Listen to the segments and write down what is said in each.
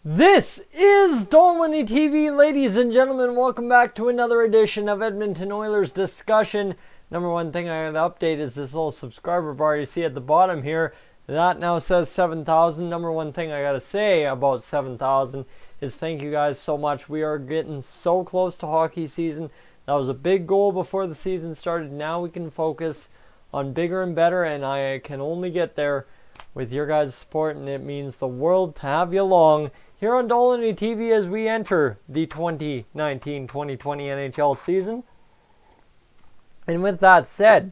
This is Dolmany TV, ladies and gentlemen. Welcome back to another edition of Edmonton Oilers Discussion. Number one thing I gotta update is this little subscriber bar you see at the bottom here. That now says 7,000. Number one thing I gotta say about 7,000 is thank you guys so much. We are getting so close to hockey season. That was a big goal before the season started. Now we can focus on bigger and better, and I can only get there with your guys' support, and it means the world to have you along here on Dolmany TV as we enter the 2019-2020 NHL season. And with that said,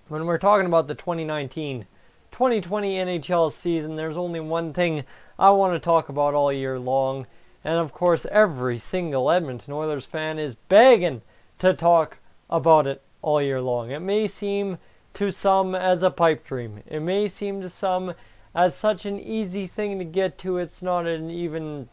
when we're talking about the 2019-2020 NHL season, there's only one thing I want to talk about all year long. And of course, every single Edmonton Oilers fan is begging to talk about it all year long. It may seem to some as a pipe dream. It may seem to some as such an easy thing to get to. It's not even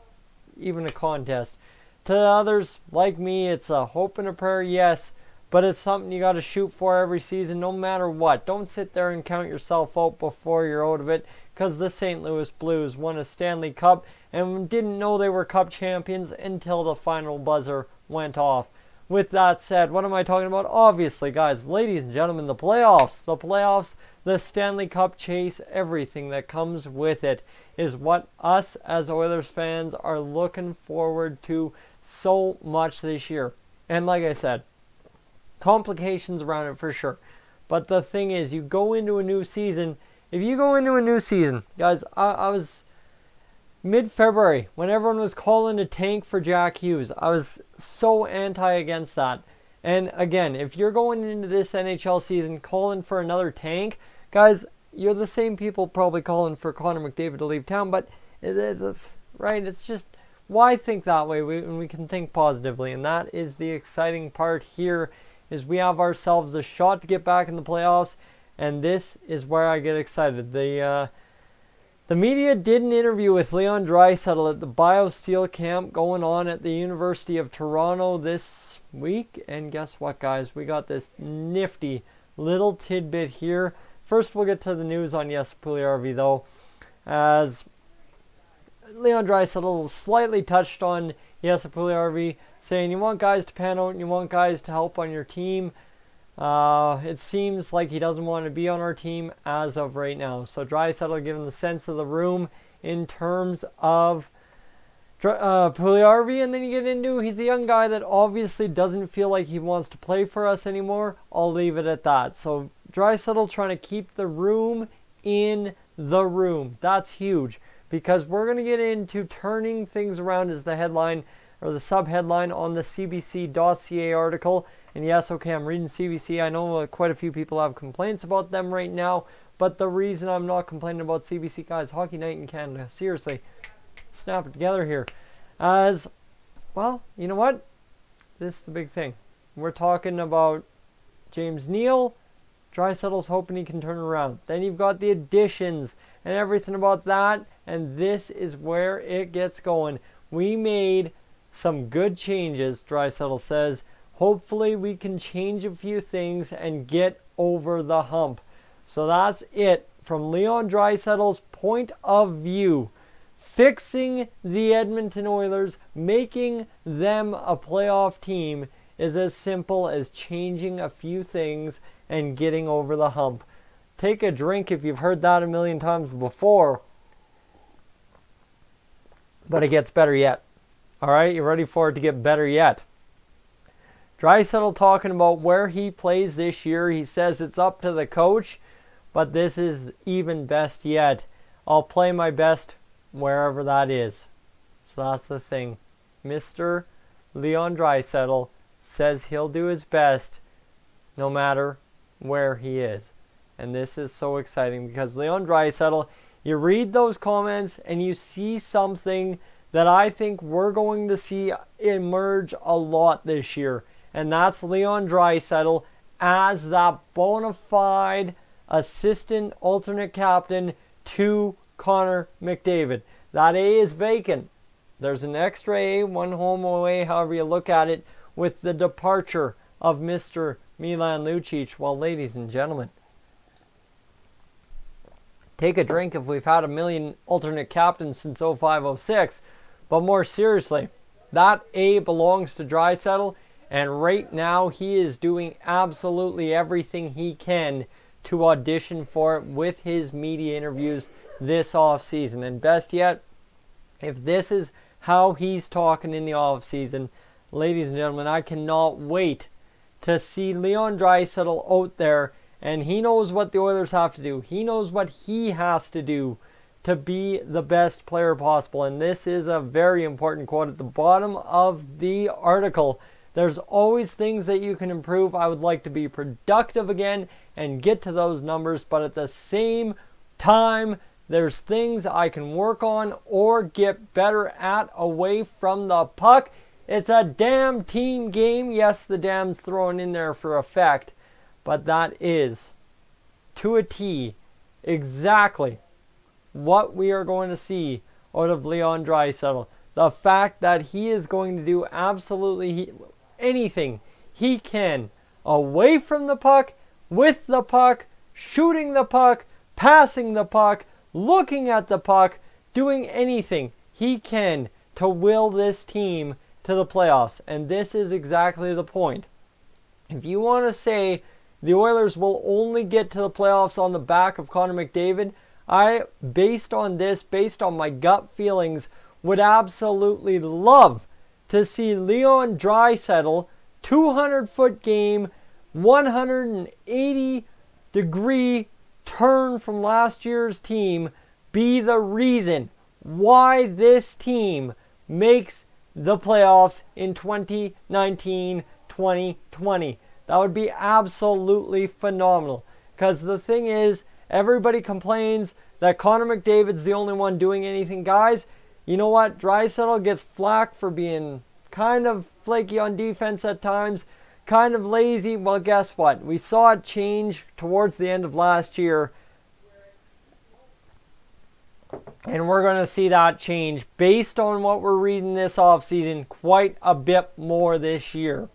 a contest. To others like me, it's a hope and a prayer, yes, but it's something you got to shoot for every season, no matter what. Don't sit there and count yourself out before you're out of it, because the St. Louis Blues won a Stanley Cup and didn't know they were Cup champions until the final buzzer went off. With that said, what am I talking about? Obviously, guys, ladies and gentlemen, the playoffs. The playoffs, the Stanley Cup chase, everything that comes with it is what us as Oilers fans are looking forward to so much this year. And like I said, complications around it for sure. But the thing is, you go into a new season. If you go into a new season, guys, I was mid-February, when everyone was calling a tank for Jack Hughes, I was so against that. And again, if you're going into this NHL season calling for another tank, guys, you're the same people probably calling for Connor McDavid to leave town. But it's just, why think that way when we can think positively? And that is the exciting part here, is we have ourselves a shot to get back in the playoffs, and this is where I get excited. The media did an interview with Leon Draisaitl at the BioSteel camp going on at the University of Toronto this week. And guess what, guys? We got this nifty little tidbit here. First, we'll get to the news on Jesse Puljujarvi, though, as Leon Draisaitl slightly touched on Jesse Puljujarvi, saying you want guys to pan out and you want guys to help on your team. It seems like he doesn't want to be on our team as of right now. So Draisaitl giving the sense of the room in terms of Puljujarvi, and then you get into, he's a young guy that obviously doesn't feel like he wants to play for us anymore. I'll leave it at that. So Draisaitl trying to keep the room in the room. That's huge, because we're going to get into turning things around as the headline or the sub-headline on the CBC.ca article. And yes, okay, I'm reading CBC. I know quite a few people have complaints about them right now, but the reason I'm not complaining about CBC, guys, Hockey Night in Canada, seriously, snap it together here. As, well, you know what? This is the big thing. We're talking about James Neal. Draisaitl's hoping he can turn around. Then you've got the additions and everything about that, and this is where it gets going. We made some good changes, Draisaitl says. Hopefully we can change a few things and get over the hump. So that's it from Leon Draisaitl's point of view. Fixing the Edmonton Oilers, making them a playoff team, is as simple as changing a few things and getting over the hump. Take a drink if you've heard that a million times before. But it gets better yet. Alright, you ready for it to get better yet? Draisaitl talking about where he plays this year. He says it's up to the coach, but this is even best yet. I'll play my best wherever that is. So that's the thing. Mr. Leon Draisaitl says he'll do his best no matter where he is. And this is so exciting, because Leon Draisaitl, you read those comments and you see something that I think we're going to see emerge a lot this year. And that's Leon Draisaitl as that bona fide assistant alternate captain to Connor McDavid. That A is vacant. There's an extra A, one home away, however you look at it, with the departure of Mr. Milan Lucic. Well, ladies and gentlemen, take a drink if we've had a million alternate captains since 05-06. But more seriously, that A belongs to Draisaitl, and right now he is doing absolutely everything he can to audition for it with his media interviews this offseason. And best yet, if this is how he's talking in the offseason, ladies and gentlemen, I cannot wait to see Leon Draisaitl out there, and he knows what the Oilers have to do. He knows what he has to do to be the best player possible. And this is a very important quote at the bottom of the article. There's always things that you can improve. I would like to be productive again and get to those numbers, but at the same time, there's things I can work on or get better at away from the puck. It's a damn team game. Yes, the damn's thrown in there for effect, but that is, to a T, exactly what we are going to see out of Leon Draisaitl. The fact that he is going to do absolutely anything he can away from the puck, with the puck, shooting the puck, passing the puck, looking at the puck, doing anything he can to will this team to the playoffs. And this is exactly the point. If you want to say the Oilers will only get to the playoffs on the back of Connor McDavid, I, based on my gut feelings, would absolutely love to see Leon Draisaitl, 200-foot game, 180-degree turn from last year's team, be the reason why this team makes the playoffs in 2019-2020. That would be absolutely phenomenal. Because the thing is, everybody complains that Connor McDavid's the only one doing anything. Guys, you know what? Draisaitl gets flack for being kind of flaky on defense at times, kind of lazy. Well, guess what? We saw it change towards the end of last year. And we're going to see that change based on what we're reading this offseason quite a bit more this year.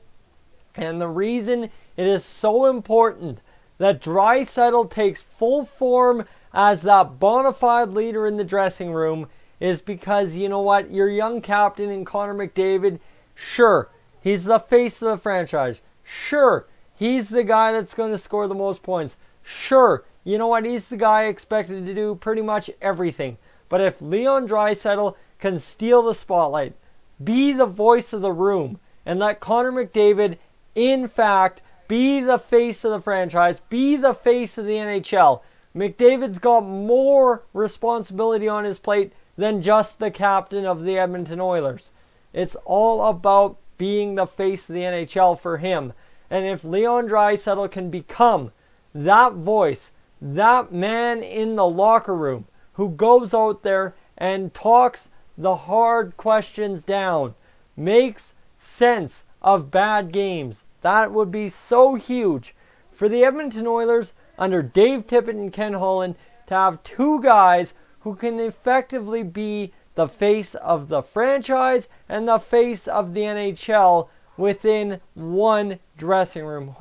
And the reason it is so important that Draisaitl takes full form as that bona fide leader in the dressing room is because, you know what, your young captain in Connor McDavid, sure, he's the face of the franchise. Sure, he's the guy that's going to score the most points. Sure, you know what, he's the guy expected to do pretty much everything. But if Leon Draisaitl can steal the spotlight, be the voice of the room, and let Connor McDavid, in fact, be the face of the franchise, be the face of the NHL. McDavid's got more responsibility on his plate than just the captain of the Edmonton Oilers. It's all about being the face of the NHL for him. And if Leon Draisaitl can become that voice, that man in the locker room who goes out there and talks the hard questions down, makes sense of bad games, that would be so huge for the Edmonton Oilers under Dave Tippett and Ken Holland to have two guys who can effectively be the face of the franchise and the face of the NHL within one dressing room.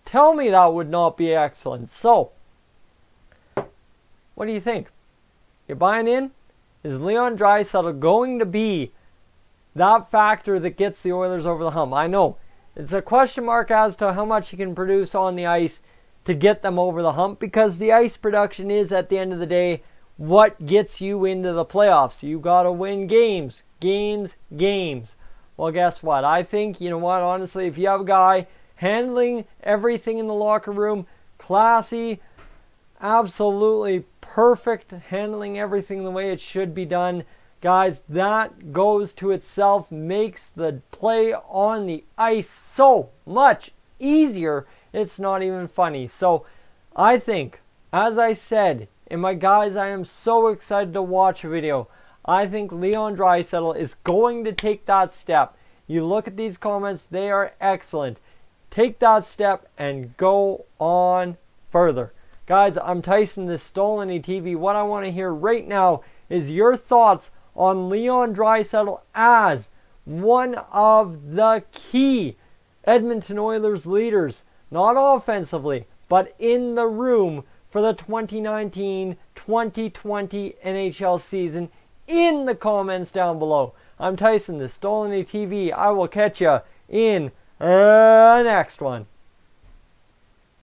Tell me that would not be excellent. So, what do you think? You buying in? Is Leon Draisaitl going to be that factor that gets the Oilers over the hump? I know it's a question mark as to how much he can produce on the ice to get them over the hump, because the ice production is, at the end of the day, what gets you into the playoffs. You got to win games. Well, guess what? I think, you know what, honestly, if you have a guy handling everything in the locker room, classy, absolutely perfect, handling everything the way it should be done, guys, that goes to itself, makes the play on the ice so much easier. It's not even funny. So I think, as I said in my guys, I am so excited to watch a video. I think Leon Draisaitl is going to take that step. You look at these comments, they are excellent. Take that step and go on further. Guys, I'm Tyson, this Stolen TV. What I want to hear right now is your thoughts on Leon Draisaitl as one of the key Edmonton Oilers leaders, not offensively, but in the room for the 2019-2020 NHL season in the comments down below. I'm Tyson, this Stolen TV. I will catch you in the next one.